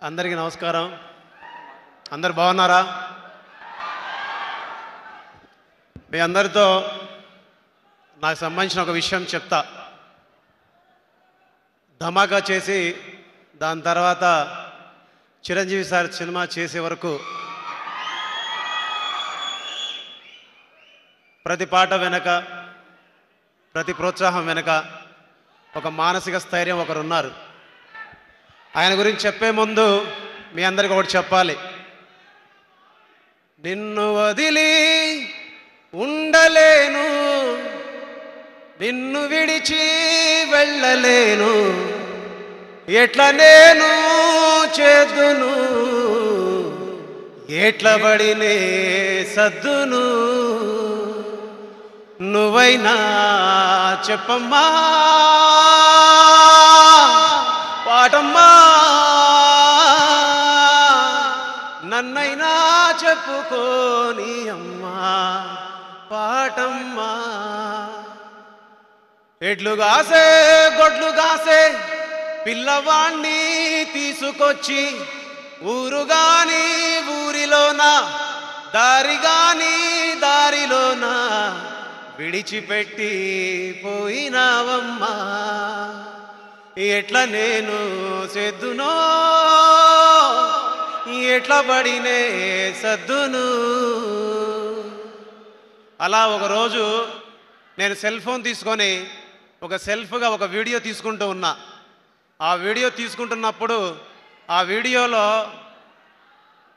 అందరికీ నమస్కారం. అందరు బాగున్నారా? మీ అందరితో నాకు సంబంధించిన ఒక విషయం చెప్తా. ధమాకా చేసి దాని తర్వాత చిరంజీవి సార్ సినిమా చేసే వరకు ప్రతి పాట వెనక, ప్రతి ప్రోత్సాహం వెనక ఒక మానసిక స్థైర్యం ఒకరున్నారు. ఆయన గురించి చెప్పే ముందు మీ అందరికీ ఒకటి చెప్పాలి. నిన్ను వదిలి ఉండలేను, నిన్ను విడిచి వెళ్ళలేను, ఎట్లా నేను చేద్దును, ఎట్ల బడినే సద్దును, నువ్వైనా చెప్పమ్మా పాటమ్మా, నన్నైనా చెప్పుకోని అమ్మా పాటమ్మా. ఎడ్లు గాసే గొడ్లు గాసే పిల్లవాణ్ణి తీసుకొచ్చి ఊరుగాని ఊరిలోన, దారిగాని దారిలోన విడిచిపెట్టి పోయినావమ్మా, ఎట్లా నేను సెద్దునో, ఎట్లా పడినే సద్దును. అలా ఒకరోజు నేను సెల్ ఫోన్ తీసుకొని ఒక సెల్ఫ్గా ఒక వీడియో తీసుకుంటూ ఉన్నా. ఆ వీడియో తీసుకుంటున్నప్పుడు ఆ వీడియోలో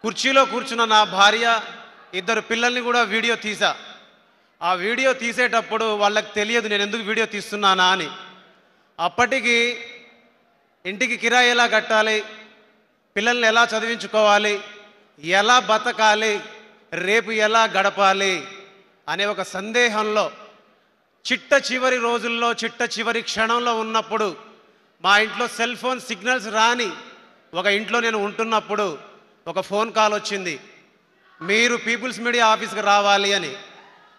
కుర్చీలో కూర్చున్న నా భార్య, ఇద్దరు పిల్లల్ని కూడా వీడియో తీసా. ఆ వీడియో తీసేటప్పుడు వాళ్ళకి తెలియదు నేను ఎందుకు వీడియో తీస్తున్నానా అని. అప్పటికి ఇంటికి కిరాయి ఎలా కట్టాలి, పిల్లల్ని ఎలా చదివించుకోవాలి, ఎలా బతకాలి, రేపు ఎలా గడపాలి అనే ఒక సందేహంలో చిట్ట చివరి రోజుల్లో, చిట్ట చివరి క్షణంలో ఉన్నప్పుడు మా ఇంట్లో సెల్ ఫోన్ సిగ్నల్స్ రాని ఒక ఇంట్లో నేను ఉంటున్నప్పుడు ఒక ఫోన్ కాల్ వచ్చింది. మీరు పీపుల్స్ మీడియా ఆఫీస్కి రావాలి అని.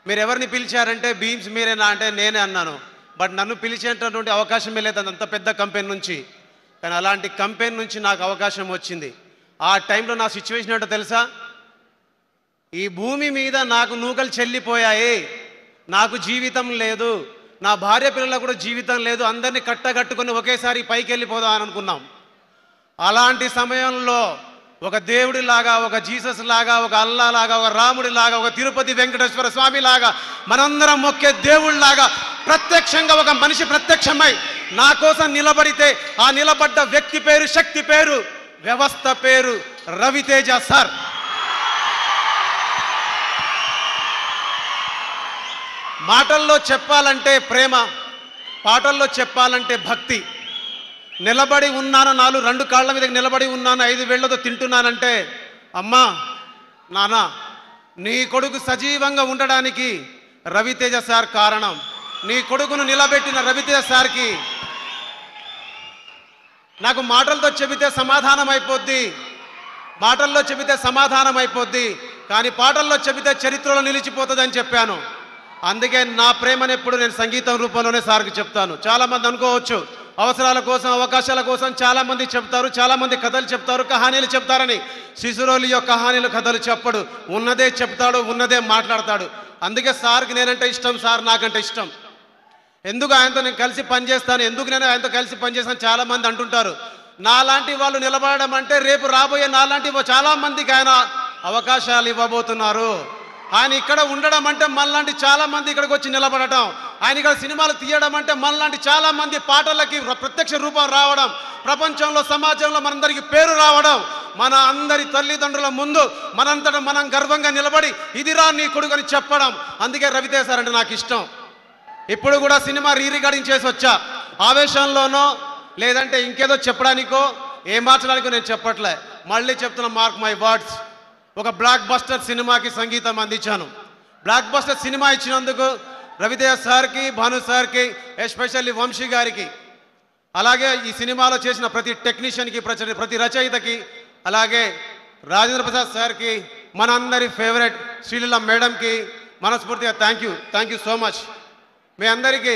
మీరు ఎవరిని పిలిచారంటే బీమ్స్ మీరేనా అంటే నేనే అన్నాను. బట్ నన్ను పిలిచేటటువంటి అవకాశమే లేదు అంత పెద్ద కంపెనీ నుంచి. కానీ అలాంటి కంపెనీ నుంచి నాకు అవకాశం వచ్చింది. ఆ టైంలో నా సిచ్యువేషన్ ఏంటో తెలుసా? ఈ భూమి మీద నాకు నూకలు చెల్లిపోయాయి, నాకు జీవితం లేదు, నా భార్య పిల్లలకు కూడా జీవితం లేదు, అందరినీ కట్టగట్టుకుని ఒకేసారి పైకి వెళ్ళిపోదాం అని అనుకున్నాం. అలాంటి సమయంలో ఒక దేవుడిలాగా, ఒక జీసస్ లాగా, ఒక అల్లా లాగా, ఒక రాముడి లాగా, ఒక తిరుపతి వెంకటేశ్వర స్వామి లాగా, మనందరం మొక్కే దేవుళ్ళలాగా ప్రత్యక్షంగా ఒక మనిషి ప్రత్యక్షమై నా కోసం నిలబడితే ఆ నిలబడ్డ వ్యక్తి పేరు, శక్తి పేరు, వ్యవస్థ పేరు రవితేజ సార్. మాటల్లో చెప్పాలంటే ప్రేమ, పాటల్లో చెప్పాలంటే భక్తి. నిలబడి ఉన్నాను, రెండు కాళ్ళ మీద నిలబడి ఉన్నాను, 5 వేళ్లతో తింటున్నానంటే అమ్మా నాన్న నీ కొడుకు సజీవంగా ఉండడానికి రవితేజ సార్ కారణం. నీ కొడుకును నిలబెట్టిన రవితేజ సార్కి నాకు మాటలతో చెబితే సమాధానం అయిపోద్ది, మాటల్లో చెబితే సమాధానం అయిపోద్ది, కానీ పాటల్లో చెబితే చరిత్రలో నిలిచిపోతుంది అని చెప్పాను. అందుకే నా ప్రేమను ఎప్పుడు నేను సంగీతం రూపంలోనే సార్కి చెప్తాను. చాలామంది అనుకోవచ్చు అవసరాల కోసం, అవకాశాల కోసం చాలామంది చెప్తారు, చాలామంది కథలు చెప్తారు, కహానీలు చెప్తారని. శిశురోలి యొక్క కహానీలు, కథలు చెప్పడు, ఉన్నదే చెప్తాడు, ఉన్నదే మాట్లాడతాడు. అందుకే సార్కి నేనంటే ఇష్టం, సార్ నాకంటే ఇష్టం. ఎందుకు ఆయనతో నేను కలిసి పనిచేస్తాను, ఎందుకు నేను ఆయనతో కలిసి పనిచేస్తాను చాలామంది అంటుంటారు. నాలాంటి వాళ్ళు నిలబడడం అంటే రేపు రాబోయే నాలాంటి చాలామందికి ఆయన అవకాశాలు ఇవ్వబోతున్నారు. ఆయన ఇక్కడ ఉండడం అంటే మనలాంటి చాలామంది ఇక్కడికి వచ్చి నిలబడటం, ఆయన ఇక్కడ సినిమాలు తీయడం అంటే మనలాంటి చాలామంది పాటలకి ప్రత్యక్ష రూపం రావడం, ప్రపంచంలో సమాజంలో మనందరికీ పేరు రావడం, మన అందరి తల్లిదండ్రుల ముందు మనంతటా మనం గర్వంగా నిలబడి ఇదిరా నీ కొడుకు అని చెప్పడం. అందుకే రవితేజ సార్ అంటే నాకు ఇష్టం. ఇప్పుడు కూడా సినిమా రికార్డింగ్ చేసి వచ్చా. ఆవేశంలోనో లేదంటే ఇంకేదో చెప్పడానికో ఏం మార్చడానికో నేను చెప్పట్లే, మళ్ళీ చెప్తున్నా, మార్క్ మై వర్డ్స్. ఒక బ్లాక్ బస్టర్ సినిమాకి సంగీతం అందించాను. బ్లాక్ బస్టర్ సినిమా ఇచ్చినందుకు రవితేజ సార్కి, భాను సార్కి, ఎస్పెషల్లీ వంశీ గారికి, అలాగే ఈ సినిమాలో చేసిన ప్రతి టెక్నీషియన్కి, ప్రతి రచయితకి, అలాగే రాజేంద్ర ప్రసాద్ సార్కి, మనందరి ఫేవరెట్ శ్రీలీల మేడంకి మనస్ఫూర్తిగా థ్యాంక్ యూ సో మచ్. మీ అందరికీ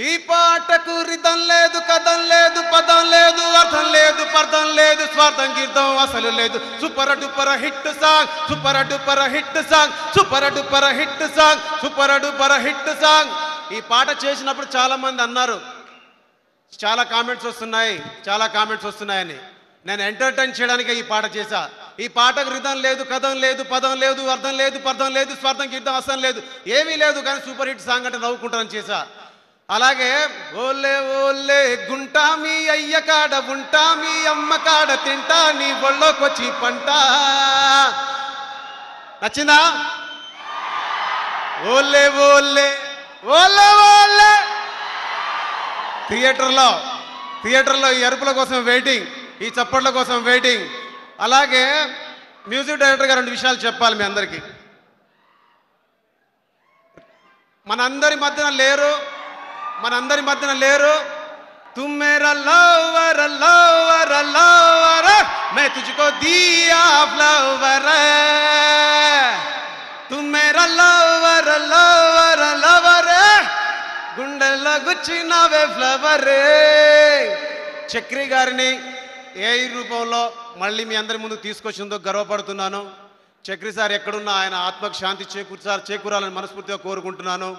ఈ పాటకు రితం లేదు, కథం లేదు, పదం లేదు, అర్థం లేదు, పర్థం లేదు, స్వార్థం గీర్థం అసలు లేదు. Super duper hit song, super duper hit song, super duper hit song, super duper hit song. ఈ పాట చేసినప్పుడు చాలా మంది అన్నారు, చాలా కామెంట్స్ వస్తున్నాయని. నేను ఎంటర్టైన్ చేయడానికి ఈ పాట చేశా. ఈ పాటకు రిధం లేదు, కథం లేదు, పదం లేదు, అర్థం లేదు, పర్థం లేదు, స్వార్థం గీర్థం అసలు లేదు, ఏమీ లేదు, కానీ సూపర్ హిట్ సాంగ్ అంటే నవ్వుకుంటానని చేశా. అలాగే ఓలే ఓలే గుంటా మీ అయ్య కాడ ఉంటా, మీ అమ్మ కాడ తింటా, నీ బొళ్ళోకొచ్చి పంట. నచ్చిందా? ఓలే ఓలే ఓలే ఓలే. థియేటర్లో ఈ అరుపుల కోసం వెయిటింగ్, ఈ చప్పట్ల కోసం వెయిటింగ్. అలాగే మ్యూజిక్ డైరెక్టర్ గారు 2 విషయాలు చెప్పాలి మీ అందరికీ. మనందరి మధ్యన లేరు. तुम मेरा लवर लवर लवर, मैं तुझको दिया फ्लावर, तुम मेरा लवर लवर लवर, గుండెల్లో గుచ్చినవే ఫ్లవర్. చక్రి గారిని ఏ రూపంలో మళ్ళీ మీ అందరి ముందు తీసుకొచ్చిందో గర్వపడుతున్నాను. చక్రి సార్ ఎక్కడున్నా ఆయన ఆత్మకు శాంతి చేకూరాలని మనస్ఫూర్తిగా కోరుకుంటున్నాను.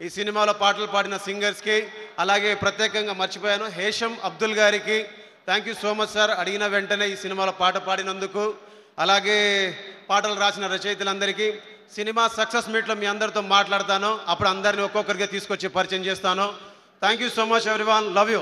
ఈ సినిమాలో పాటలు పాడిన సింగర్స్కి, అలాగే ప్రత్యేకంగా మర్చిపోయాను హేషం అబ్దుల్ గారికి thank you so much sir, అడిగిన వెంటనే ఈ సినిమాలో పాట పాడినందుకు. అలాగే పాటలు రాసిన రచయితలందరికీ. సినిమా సక్సెస్ మీట్లో మీ అందరితో మాట్లాడతాను, అప్పుడు అందరిని ఒక్కొక్కరిగా తీసుకొచ్చి పరిచయం చేస్తాను. Thank you so much everyone, love you.